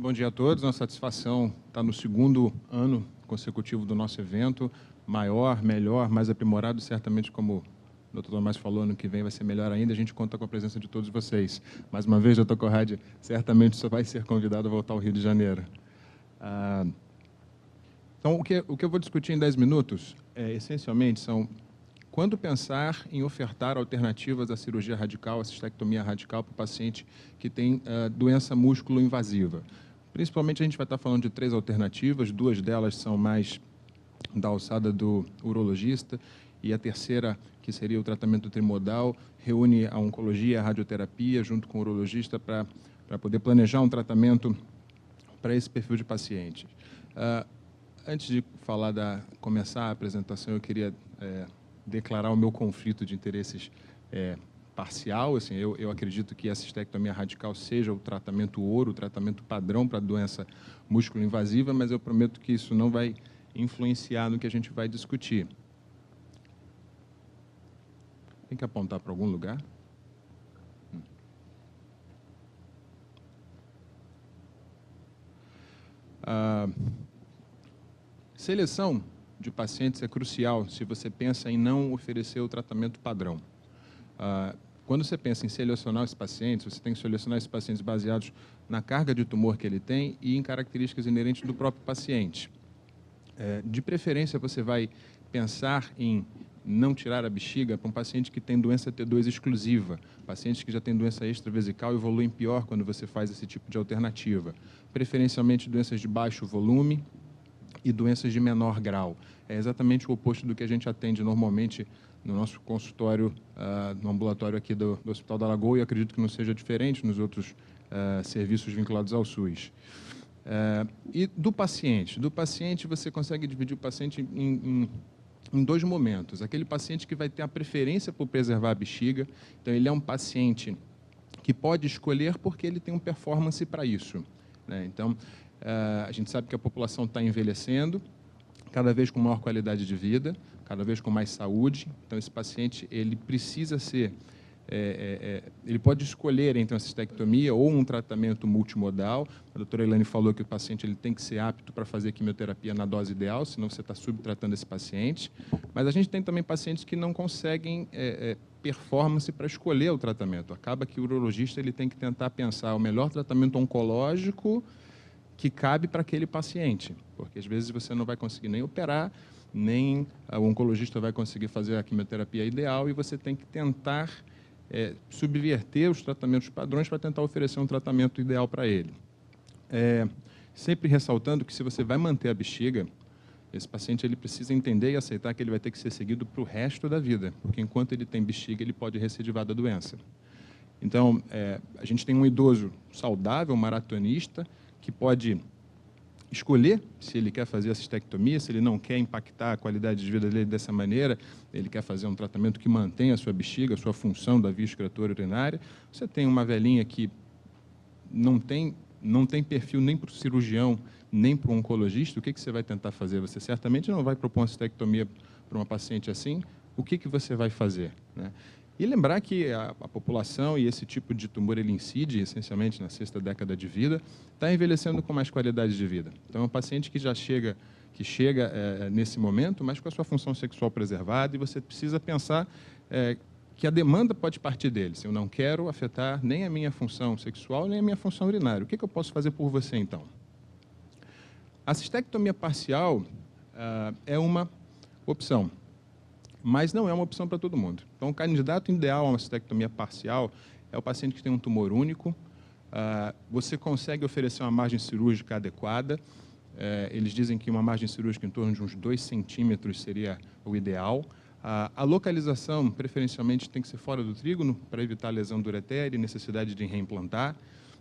Bom dia a todos. Uma satisfação estar no segundo ano consecutivo do nosso evento. Maior, melhor, mais aprimorado. Certamente, como o Dr. Tomás falou, ano que vem vai ser melhor ainda. A gente conta com a presença de todos vocês. Mais uma vez, Dr. Conrad, certamente só vai ser convidado a voltar ao Rio de Janeiro. Então, o que eu vou discutir em 10 minutos, essencialmente, são quando pensar em ofertar alternativas à cirurgia radical, à cistectomia radical para o paciente que tem doença músculo-invasiva. Principalmente, a gente vai estar falando de 3 alternativas, 2 delas são mais da alçada do urologista, e a terceira, que seria o tratamento trimodal, reúne a oncologia e a radioterapia junto com o urologista para poder planejar um tratamento para esse perfil de paciente. Antes de começar a apresentação, eu queria declarar o meu conflito de interesses parcial. Assim, eu acredito que a cistectomia radical seja o tratamento ouro, o tratamento padrão para a doença músculo-invasiva, mas eu prometo que isso não vai influenciar no que a gente vai discutir. Tem que apontar para algum lugar? Seleção de pacientes é crucial se você pensa em não oferecer o tratamento padrão. Quando você pensa em selecionar esses pacientes, você tem que selecionar esses pacientes baseados na carga de tumor que ele tem e em características inerentes do próprio paciente. De preferência, você vai pensar em não tirar a bexiga para um paciente que tem doença T2 exclusiva, pacientes que já têm doença extravesical e evoluem pior quando você faz esse tipo de alternativa. Preferencialmente doenças de baixo volume e doenças de menor grau. É exatamente o oposto do que a gente atende normalmente no nosso consultório, no ambulatório aqui do Hospital da Lagoa, e acredito que não seja diferente nos outros serviços vinculados ao SUS. E do paciente você consegue dividir o paciente em 2 momentos. Aquele paciente que vai ter a preferência por preservar a bexiga, então ele é um paciente que pode escolher porque ele tem um performance para isso, né? Então, a gente sabe que a população está envelhecendo, cada vez com maior qualidade de vida, cada vez com mais saúde. Então, esse paciente ele precisa ser... ele pode escolher entre uma cistectomia ou um tratamento multimodal. A doutora Elaine falou que o paciente ele tem que ser apto para fazer quimioterapia na dose ideal, senão você está subtratando esse paciente. Mas a gente tem também pacientes que não conseguem performance para escolher o tratamento. Acaba que o urologista ele tem que tentar pensar o melhor tratamento oncológico que cabe para aquele paciente, porque às vezes você não vai conseguir nem operar, nem o oncologista vai conseguir fazer a quimioterapia ideal, e você tem que tentar subverter os tratamentos padrões para tentar oferecer um tratamento ideal para ele. Sempre ressaltando que se você vai manter a bexiga, esse paciente ele precisa entender e aceitar que ele vai ter que ser seguido para o resto da vida, porque enquanto ele tem bexiga, ele pode recidivar da doença. Então, a gente tem um idoso saudável, maratonista, que pode escolher se ele quer fazer a cistectomia, se ele não quer impactar a qualidade de vida dele dessa maneira, ele quer fazer um tratamento que mantenha a sua bexiga, a sua função da via excretora urinária. Você tem uma velhinha que não tem perfil nem para o cirurgião, nem para o oncologista, o que você vai tentar fazer? Você certamente não vai propor uma cistectomia para uma paciente assim. O que você vai fazer, né? E lembrar que a população e esse tipo de tumor ele incide essencialmente na 6ª década de vida, está envelhecendo com mais qualidade de vida. Então, é um paciente que chega nesse momento, mas com a sua função sexual preservada, e você precisa pensar que a demanda pode partir dele. Se eu não quero afetar nem a minha função sexual, nem a minha função urinária, o que eu posso fazer por você, então? A cistectomia parcial é uma opção, mas não é uma opção para todo mundo. Então, o candidato ideal a uma cistectomia parcial é o paciente que tem um tumor único. Você consegue oferecer uma margem cirúrgica adequada. Eles dizem que uma margem cirúrgica em torno de uns 2 centímetros seria o ideal. A localização, preferencialmente, tem que ser fora do trígono, para evitar lesão do ureter e necessidade de reimplantar.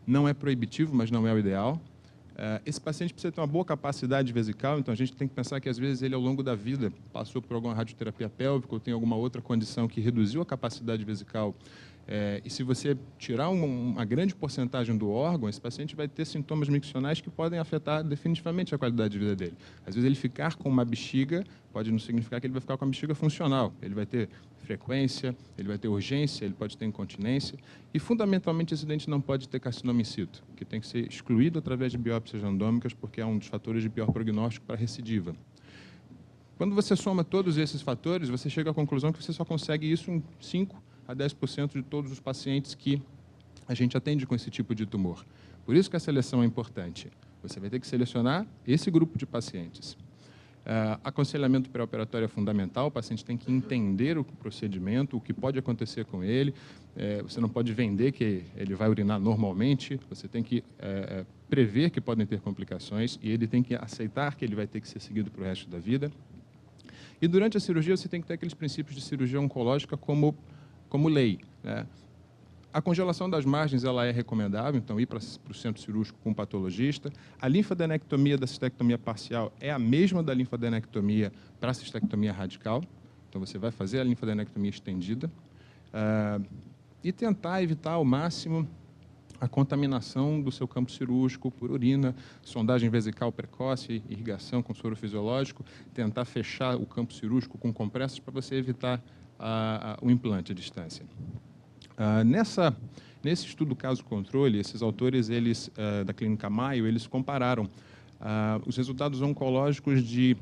Não é proibitivo, mas não é o ideal. Esse paciente precisa ter uma boa capacidade vesical, então a gente tem que pensar que, às vezes, ele, ao longo da vida, passou por alguma radioterapia pélvica ou tem alguma outra condição que reduziu a capacidade vesical E se você tirar uma grande porcentagem do órgão, esse paciente vai ter sintomas miccionais que podem afetar definitivamente a qualidade de vida dele. Às vezes ele ficar com uma bexiga pode não significar que ele vai ficar com a bexiga funcional. Ele vai ter frequência, ele vai ter urgência, ele pode ter incontinência. E, fundamentalmente, esse dente não pode ter carcinoma in situ, que tem que ser excluído através de biópsias randômicas, porque é um dos fatores de pior prognóstico para recidiva. Quando você soma todos esses fatores, você chega à conclusão que você só consegue isso em 5 a 10% de todos os pacientes que a gente atende com esse tipo de tumor. Por isso que a seleção é importante. Você vai ter que selecionar esse grupo de pacientes. Aconselhamento pré-operatório é fundamental, o paciente tem que entender o procedimento, o que pode acontecer com ele. Você não pode vender que ele vai urinar normalmente, você tem que prever que podem ter complicações e ele tem que aceitar que ele vai ter que ser seguido para o resto da vida. E durante a cirurgia você tem que ter aqueles princípios de cirurgia oncológica como lei, né? A congelação das margens ela é recomendável, então ir para o centro cirúrgico com um patologista. A linfadenectomia da cistectomia parcial é a mesma da linfadenectomia para a cistectomia radical, então você vai fazer a linfadenectomia estendida e tentar evitar ao máximo a contaminação do seu campo cirúrgico por urina, sondagem vesical precoce, irrigação com soro fisiológico, tentar fechar o campo cirúrgico com compressas para você evitar o implante à distância. Nesse estudo caso-controle, esses autores da Clínica Mayo, eles compararam os resultados oncológicos de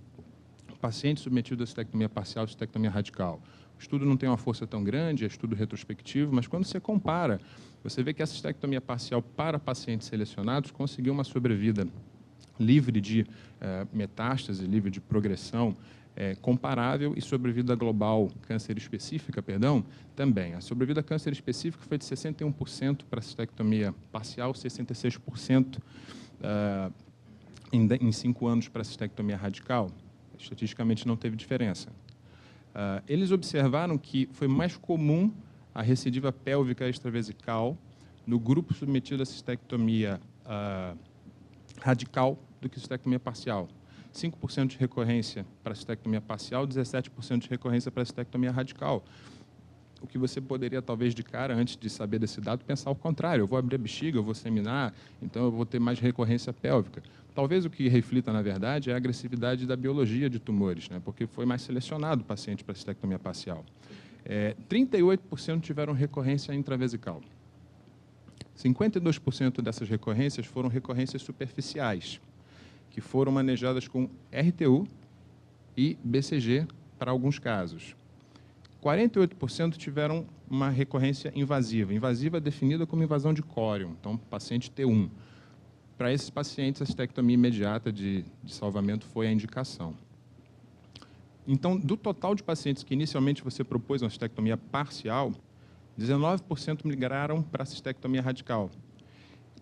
pacientes submetidos à cistectomia parcial e cistectomia radical. O estudo não tem uma força tão grande, é estudo retrospectivo, mas quando você compara, você vê que a cistectomia parcial para pacientes selecionados conseguiu uma sobrevida livre de metástase, livre de progressão, comparável, e sobrevida global câncer específica, também. A sobrevida câncer específica foi de 61% para a cistectomia parcial, 66% em 5 anos para a cistectomia radical. Estatisticamente não teve diferença. Eles observaram que foi mais comum a recidiva pélvica extravesical no grupo submetido à cistectomia radical do que cistectomia parcial. 5% de recorrência para a cistectomia parcial, 17% de recorrência para a cistectomia radical. O que você poderia, talvez, de cara, antes de saber desse dado, pensar ao contrário. Eu vou abrir a bexiga, eu vou seminar, então eu vou ter mais recorrência pélvica. Talvez o que reflita, na verdade, é a agressividade da biologia de tumores, né? Porque foi mais selecionado o paciente para a cistectomia parcial. 38% tiveram recorrência intravesical. 52% dessas recorrências foram recorrências superficiais, que foram manejadas com RTU e BCG para alguns casos. 48% tiveram uma recorrência invasiva. Invasiva definida como invasão de córion, então paciente T1. Para esses pacientes, a cistectomia imediata de salvamento foi a indicação. Então, do total de pacientes que inicialmente você propôs uma cistectomia parcial, 19% migraram para a cistectomia radical.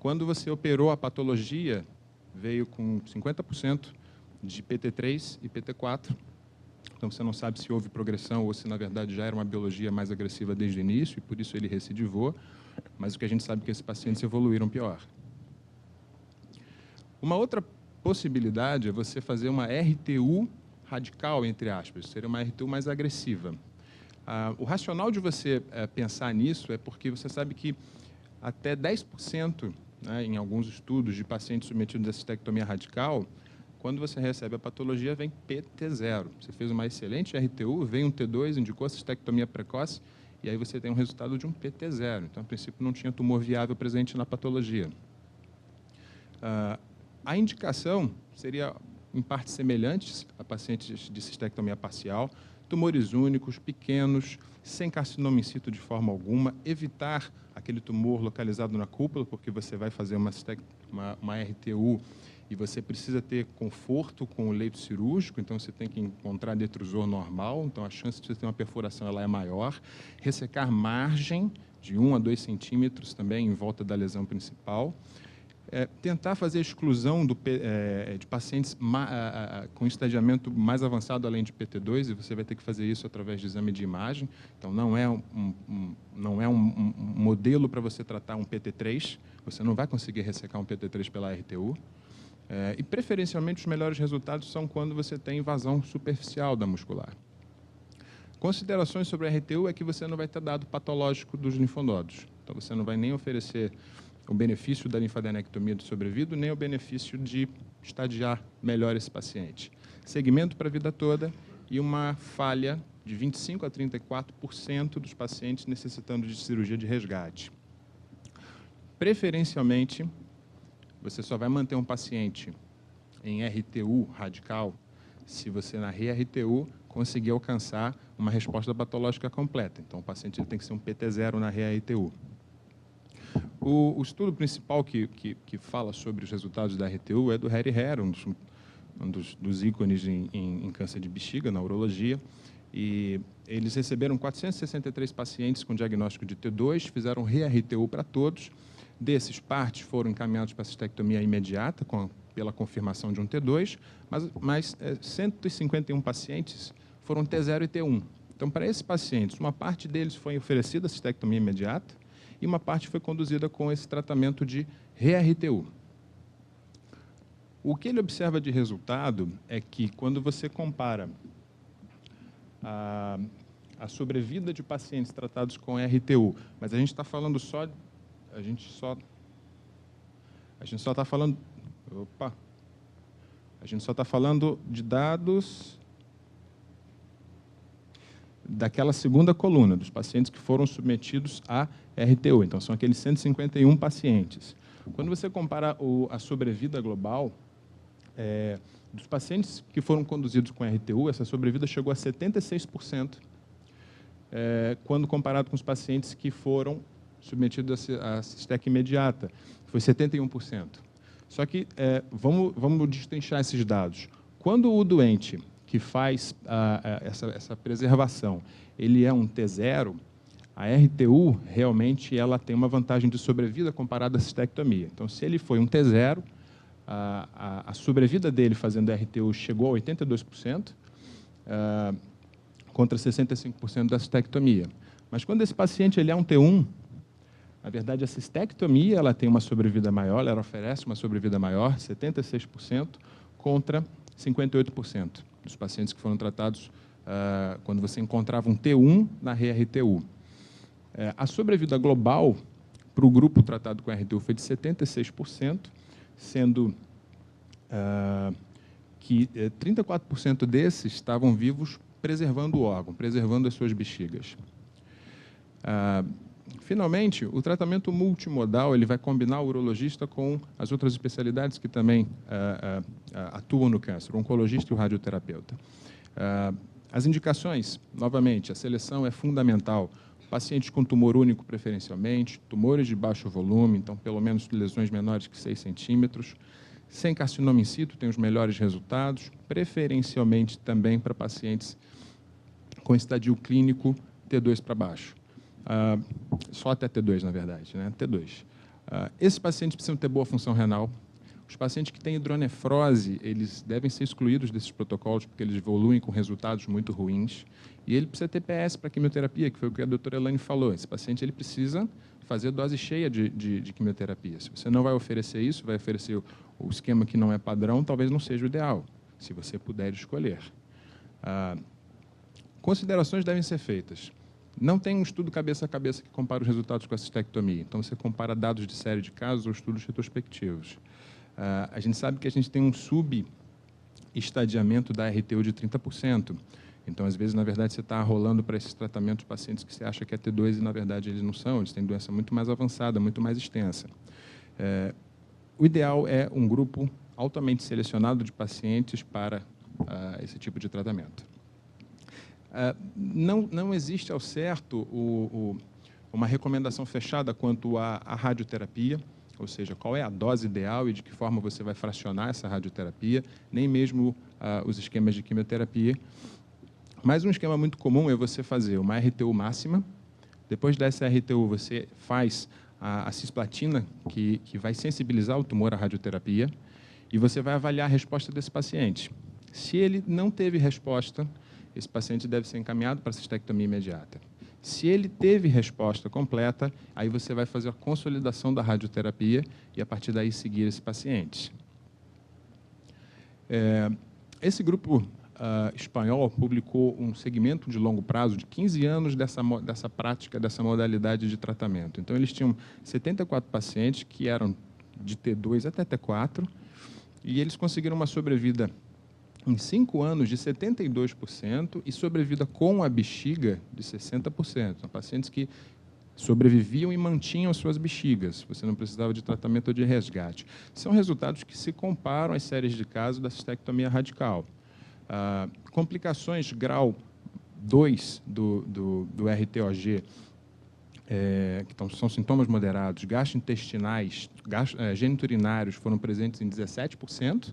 Quando você operou a patologia, veio com 50% de PT3 e PT4. Então, você não sabe se houve progressão ou se, na verdade, já era uma biologia mais agressiva desde o início, e por isso ele recidivou, mas o que a gente sabe é que esses pacientes evoluíram pior. Uma outra possibilidade é você fazer uma RTU radical, entre aspas, seria uma RTU mais agressiva. O racional de você pensar nisso é porque você sabe que até 10%, né, em alguns estudos de pacientes submetidos à cistectomia radical, quando você recebe a patologia, vem PT0. Você fez uma excelente RTU, vem um T2, indicou a cistectomia precoce, e aí você tem um resultado de um PT0. Então, a princípio, não tinha tumor viável presente na patologia. A indicação seria, em partes semelhantes a pacientes de cistectomia parcial, tumores únicos, pequenos, sem carcinoma in situ de forma alguma, evitar aquele tumor localizado na cúpula, porque você vai fazer uma RTU e você precisa ter conforto com o leito cirúrgico, então você tem que encontrar detrusor normal, então a chance de você ter uma perfuração ela é maior. Ressecar margem de 1 a 2 centímetros também em volta da lesão principal. Tentar fazer a exclusão de pacientes com estadiamento mais avançado além de PT2, e você vai ter que fazer isso através de exame de imagem. Então, não é um modelo para você tratar um PT3, você não vai conseguir ressecar um PT3 pela RTU. E, preferencialmente, os melhores resultados são quando você tem invasão superficial da muscular. Considerações sobre a RTU é que você não vai ter dado patológico dos linfonodos. Então, você não vai nem oferecer o benefício da linfadenectomia de sobrevida, nem o benefício de estadiar melhor esse paciente. Segmento para a vida toda e uma falha de 25% a 34% dos pacientes necessitando de cirurgia de resgate. Preferencialmente, você só vai manter um paciente em RTU radical se você, na RTU, conseguir alcançar uma resposta patológica completa. Então, o paciente ele tem que ser um PT0 na RTU. O estudo principal que fala sobre os resultados da RTU é do Harry Hare, um dos ícones em câncer de bexiga, na urologia. E eles receberam 463 pacientes com diagnóstico de T2, fizeram re-RTU para todos. Desses, partes foram encaminhados para cistectomia imediata, pela confirmação de um T2, mas 151 pacientes foram T0 e T1. Então, para esses pacientes, uma parte deles foi oferecida a cistectomia imediata e uma parte foi conduzida com esse tratamento de re-RTU. O que ele observa de resultado é que, quando você compara a sobrevida de pacientes tratados com RTU, mas a gente está falando só... A gente só está falando... Opa! A gente só está falando de dados daquela segunda coluna, dos pacientes que foram submetidos a RTU. Então, são aqueles 151 pacientes. Quando você compara a sobrevida global, dos pacientes que foram conduzidos com RTU, essa sobrevida chegou a 76%, quando comparado com os pacientes que foram submetidos à cistec imediata, foi 71%. Só que, vamos destrinchar esses dados. Quando o doente que faz essa preservação, ele é um T0, a RTU realmente ela tem uma vantagem de sobrevida comparada à cistectomia. Então, se ele foi um T0, a sobrevida dele fazendo RTU chegou a 82%, contra 65% da cistectomia. Mas quando esse paciente ele é um T1, na verdade, a cistectomia ela tem uma sobrevida maior, ela oferece uma sobrevida maior, 76%, contra 58% dos pacientes que foram tratados quando você encontrava um T1 na RTU. A sobrevida global para o grupo tratado com RTU foi de 76%, sendo que 34% desses estavam vivos preservando o órgão, preservando as suas bexigas. Finalmente, o tratamento multimodal ele vai combinar o urologista com as outras especialidades que também atuam no câncer, o oncologista e o radioterapeuta. As indicações, novamente, a seleção é fundamental. Pacientes com tumor único, preferencialmente, tumores de baixo volume, então, pelo menos lesões menores que 6 centímetros, sem carcinoma in situ, tem os melhores resultados, preferencialmente também para pacientes com estadio clínico T2 para baixo. Só até T2, na verdade, né? T2. Esses pacientes precisam ter boa função renal. Os pacientes que têm hidronefrose, eles devem ser excluídos desses protocolos, porque eles evoluem com resultados muito ruins. E ele precisa ter PS para quimioterapia, que foi o que a doutora Elaine falou. Esse paciente ele precisa fazer dose cheia de quimioterapia. Se você não vai oferecer isso, vai oferecer o esquema que não é padrão, talvez não seja o ideal, se você puder escolher. Considerações devem ser feitas. Não tem um estudo cabeça a cabeça que compara os resultados com a cistectomia. Então, você compara dados de série de casos ou estudos retrospectivos. A gente sabe que a gente tem um subestadiamento da RTU de 30%. Então, às vezes, na verdade, você está rolando para esses tratamentos pacientes que você acha que é T2 e, na verdade, eles não são. Eles têm doença muito mais avançada, muito mais extensa. O ideal é um grupo altamente selecionado de pacientes para esse tipo de tratamento. Não existe, ao certo, uma recomendação fechada quanto à radioterapia, ou seja, qual é a dose ideal e de que forma você vai fracionar essa radioterapia, nem mesmo os esquemas de quimioterapia. Mas um esquema muito comum é você fazer uma RTU máxima, depois dessa RTU você faz a cisplatina, que vai sensibilizar o tumor à radioterapia, e você vai avaliar a resposta desse paciente. Se ele não teve resposta, esse paciente deve ser encaminhado para a cistectomia imediata. Se ele teve resposta completa, aí você vai fazer a consolidação da radioterapia e, a partir daí, seguir esse paciente. Esse grupo espanhol publicou um segmento de longo prazo de 15 anos dessa prática, dessa modalidade de tratamento. Então, eles tinham 74 pacientes que eram de T2 até T4, e eles conseguiram uma sobrevida em 5 anos de 72% e sobrevida com a bexiga de 60%. São pacientes que sobreviviam e mantinham as suas bexigas. Você não precisava de tratamento ou de resgate. São resultados que se comparam às séries de casos da cistectomia radical. Complicações grau 2 do RTOG, que são sintomas moderados, gastrointestinais, geniturinários foram presentes em 17%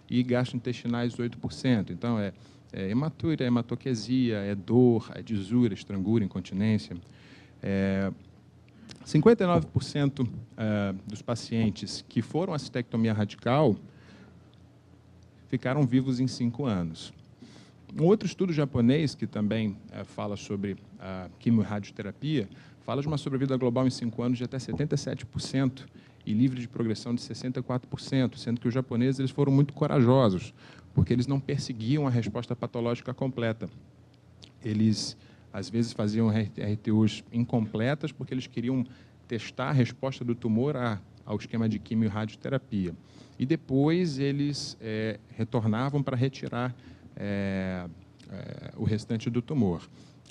e gastrointestinais 8%. Então, hematúria, hematoquesia, dor, disúria, estrangura, incontinência. 59% dos pacientes que foram à cistectomia radical ficaram vivos em 5 anos. Um outro estudo japonês, que também fala sobre a quimio-radioterapia, fala de uma sobrevida global em 5 anos de até 77% e livre de progressão de 64%, sendo que os japoneses eles foram muito corajosos, porque eles não perseguiam a resposta patológica completa. Eles, às vezes, faziam RTUs incompletas, porque eles queriam testar a resposta do tumor ao esquema de quimio-radioterapia. E depois eles retornavam para retirar o restante do tumor.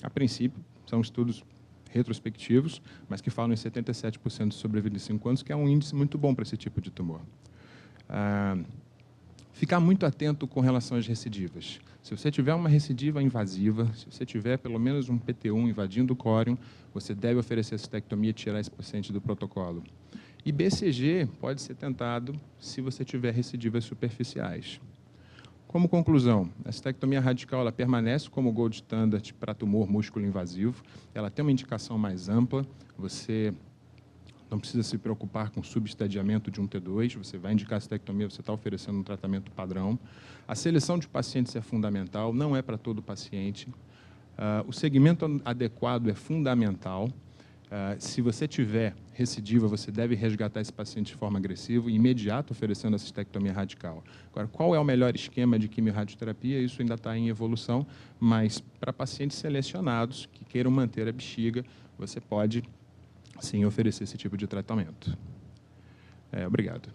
A princípio, são estudos retrospectivos, mas que falam em 77% de sobrevida em 5 anos, que é um índice muito bom para esse tipo de tumor. Ficar muito atento com relação às recidivas. Se você tiver uma recidiva invasiva, se você tiver pelo menos um PT1 invadindo o córion, você deve oferecer a cistectomia e tirar esse paciente do protocolo. E BCG pode ser tentado se você tiver recidivas superficiais. Como conclusão, a cistectomia radical ela permanece como gold standard para tumor músculo invasivo. Ela tem uma indicação mais ampla. Você não precisa se preocupar com subestadiamento de um T2. Você vai indicar a cistectomia, você está oferecendo um tratamento padrão. A seleção de pacientes é fundamental, não é para todo paciente. O segmento adequado é fundamental. Se você tiver recidiva, você deve resgatar esse paciente de forma agressiva e imediata, oferecendo a cistectomia radical. Agora, qual é o melhor esquema de quimio-radioterapia? Isso ainda está em evolução, mas para pacientes selecionados que queiram manter a bexiga, você pode, sim, oferecer esse tipo de tratamento. Obrigado.